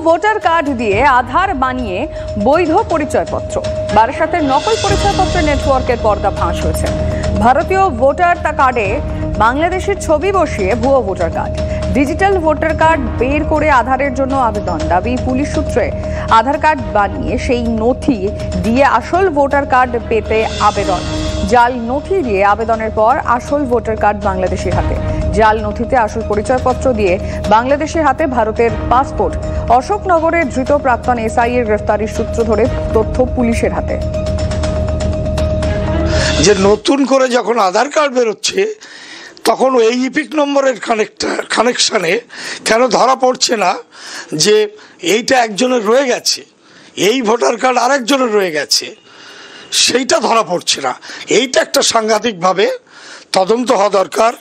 Voter card দিয়ে আধার বানিয়ে বৈধ পরিচয়পত্র। বারাসাতের নকল পরিচয়পত্র নেটওয়ার্কের পর্দা ফাঁস হয়েছে। ভারতীয় ভোটার কার্ডে বাংলাদেশের ছবি বসিয়ে ভুয়ো voter card, digital voter card বের করে আধারের জন্য আবেদন। দাবি পুলিশ সূত্রে, আধার কার্ড বানিয়ে সেই নথি দিয়ে আসল ভোটার কার্ড পেতে আবেদন। জাল নথি দিয়ে আবেদনের পর আসল ভোটার কার্ড বাংলাদেশের হাতে। জাল নথিতে আসল পরিচয়পত্র দিয়ে বাংলাদেশের হাতে ভারতের পাসপোর্ট। অশোকনগরের ধৃত প্রাক্তন এসআই এর গ্রেফতারির সূত্র ধরে তথ্য পুলিশের হাতে। যে নতুন করে যখন আধার কার্ড বেরোচ্ছে তখন এই ইপিক নম্বরের কানেকশানে কেন ধরা পড়ছে না যে এইটা একজনের রয়ে গেছে, এই ভোটার কার্ড আরেকজনের রয়ে গেছে, সেইটা ধরা পড়ছে না। এইটা একটা সাংঘাতিকভাবে তদন্ত হওয়া দরকার,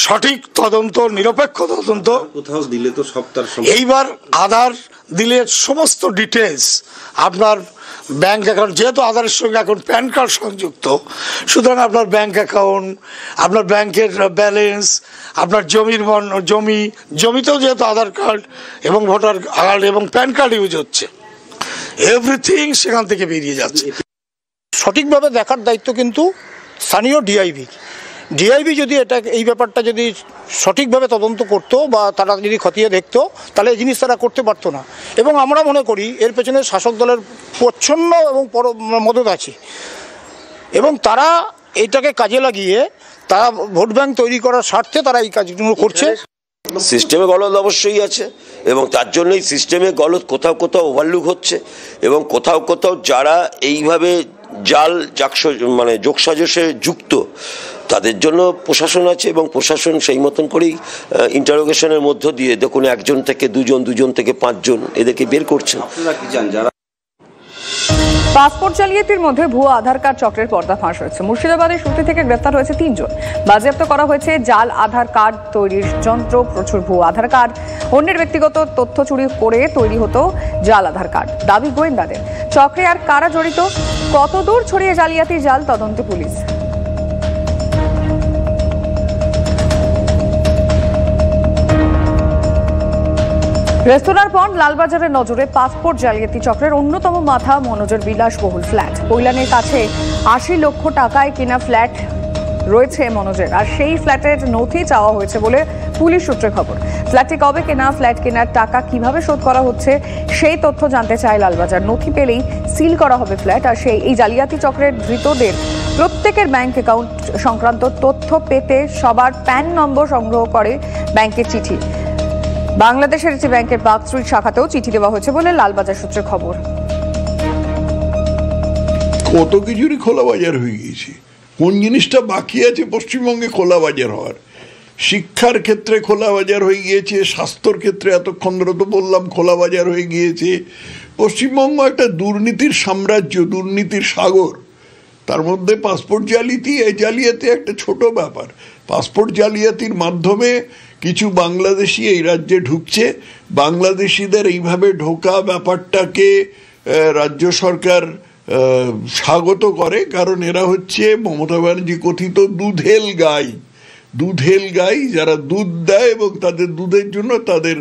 সঠিক তদন্ত, নিরপেক্ষ তদন্ত। কোথাও দিলে তো সব তার এইবার আধার দিলে সমস্ত ডিটেলস, আপনার ব্যাংক অ্যাকাউন্ট, যেহেতু আধারের সঙ্গে এখন প্যান কার্ড সংযুক্ত, সুতরাং আপনার ব্যাংক অ্যাকাউন্ট, আপনার ব্যাংকের ব্যালেন্স, আপনার জমিতেও যেহেতু আধার কার্ড এবং ভোটার কার্ড এবং প্যান কার্ড ইউজ হচ্ছে, এভরিথিং সেখান থেকে বেরিয়ে যাচ্ছে। সঠিকভাবে দেখার দায়িত্ব কিন্তু স্থানীয় ডিআইবি যদি এই ব্যাপারটা যদি সঠিকভাবে তদন্ত করতো বা তারা যদি খতিয়ে দেখতো, তাহলে এই জিনিস তারা করতে পারতো না। এবং আমরা মনে করি এর পেছনে শাসক দলের প্রচ্ছন্ন এবং মদত আছে, এবং তারা এইটাকে কাজে লাগিয়ে তারা ভোট ব্যাংক তৈরি করার স্বার্থে তারা এই কাজগুলো করছে। সিস্টেমে গলদ অবশ্যই আছে, এবং তার জন্যই সিস্টেমে গলদ কোথাও কোথাও ওভারলুক হচ্ছে, এবং কোথাও কোথাও যারা এইভাবে জাল যোগসাজশে যুক্ত তাদের জন্য প্রশাসন আছে, এবং প্রশাসন সেই মতন করেই ইন্টারোগেশনের মধ্য দিয়ে দেখুন 1 থেকে 2 থেকে 5 এদেরকে বের করছেন। পাসপোর্ট জালিয়াতির মধ্যে ভুয়ো আধার কার্ড চক্রের পর্দা ফাঁস হয়েছে। মুর্শিদাবাদের সুতি থেকে গ্রেফতার হয়েছে 3 জন। বাজেয়াপ্ত করা হয়েছে জাল আধার কার্ড তৈরির যন্ত্র, প্রচুর ভুয়ো আধার কার্ড, অন্যের ব্যক্তিগত তথ্য চুরি করে তৈরি হতো জাল আধার কার্ড। দাবি গোয়েন্দাদের। চক্রে আর কারা জড়িত, কতদূর ছড়িয়ে জালিয়াতি জাল, তদন্তে পুলিশ। রেস্তোরাঁর পর লালবাজারের নজরে পাসপোর্ট জালিয়াতি চক্রের অন্যতম মাথা মনোজের বিলাসবহুল ফ্ল্যাট। কৈলানের কাছে 80 লক্ষ টাকায় কেনা ফ্ল্যাট রয়েছে মনোজের, আর সেই ফ্ল্যাটের নথি চাওয়া হয়েছে বলে পুলিশ সূত্রে খবর। ফ্ল্যাটটি কবে কেনা, ফ্ল্যাট কেনার টাকা কিভাবে শোধ করা হচ্ছে সেই তথ্য জানতে চায় লালবাজার। নথি পেলেই সিল করা হবে ফ্ল্যাট। আর এই জালিয়াতি চক্রের ধৃতদের প্রত্যেকের ব্যাংক অ্যাকাউন্ট সংক্রান্ত তথ্য পেতে সবার প্যান নম্বর সংগ্রহ করে ব্যাংকের চিঠি। বাংলাদেশের একটি ব্যাংকের পার্ক স্ট্রিট শাখাতেও চিঠি দেওয়া হয়েছে বলে লালবাজার সূত্রে খবর। কত কিছুরই খোলা বাজার হয়ে গিয়েছে। কোন জিনিসটা বাকি আছে পশ্চিমবঙ্গে খোলা বাজার হওয়ার? শিক্ষার ক্ষেত্রে খোলা বাজার হয়ে গিয়েছে, স্বাস্থ্যর ক্ষেত্রে এতক্ষণ ধরে তো বললাম খোলা বাজার হয়ে গিয়েছে। পশ্চিমবঙ্গ একটা দুর্নীতির সাম্রাজ্য, দুর্নীতির সাগর। তার মধ্যে পাসপোর্ট জালিয়াতি, এই জালিয়াতি একটা ছোট ব্যাপার। পাসপোর্ট জালিয়াতির মাধ্যমে কিছু বাংলাদেশি এই রাজ্যে ঢুকছে। বাংলাদেশিদের এইভাবে ঢোকা ব্যাপারটাকে রাজ্য সরকার স্বাগত করে, কারণ এরা হচ্ছে মমতা ব্যানার্জি কথিত দুধেল গাই, যারা দুধ দেয় এবং তাদের দুধের জন্য তাদের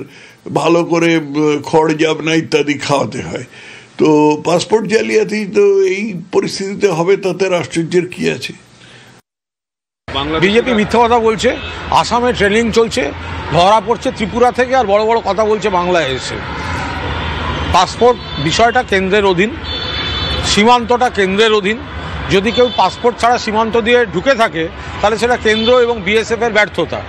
ভালো করে খড় জাবনা ইত্যাদি খাওয়াতে হয়। তো পাসপোর্ট জালিয়াতি তো এই পরিস্থিতিতে হবে, তাতে আশ্চর্যের কি আছে? বিজেপি মিথ্যা কথা বলছে, আসামে ট্রেনিং চলছে, ধরা পড়ছে ত্রিপুরা থেকে, আর বড় বড় কথা বলছে বাংলায় এসে। পাসপোর্ট বিষয়টা কেন্দ্রের অধীন, সীমান্তটা কেন্দ্রের অধীন। যদি কেউ পাসপোর্ট ছাড়া সীমান্ত দিয়ে ঢুকে থাকে তাহলে সেটা কেন্দ্র এবং বিএসএফ এর ব্যর্থতা।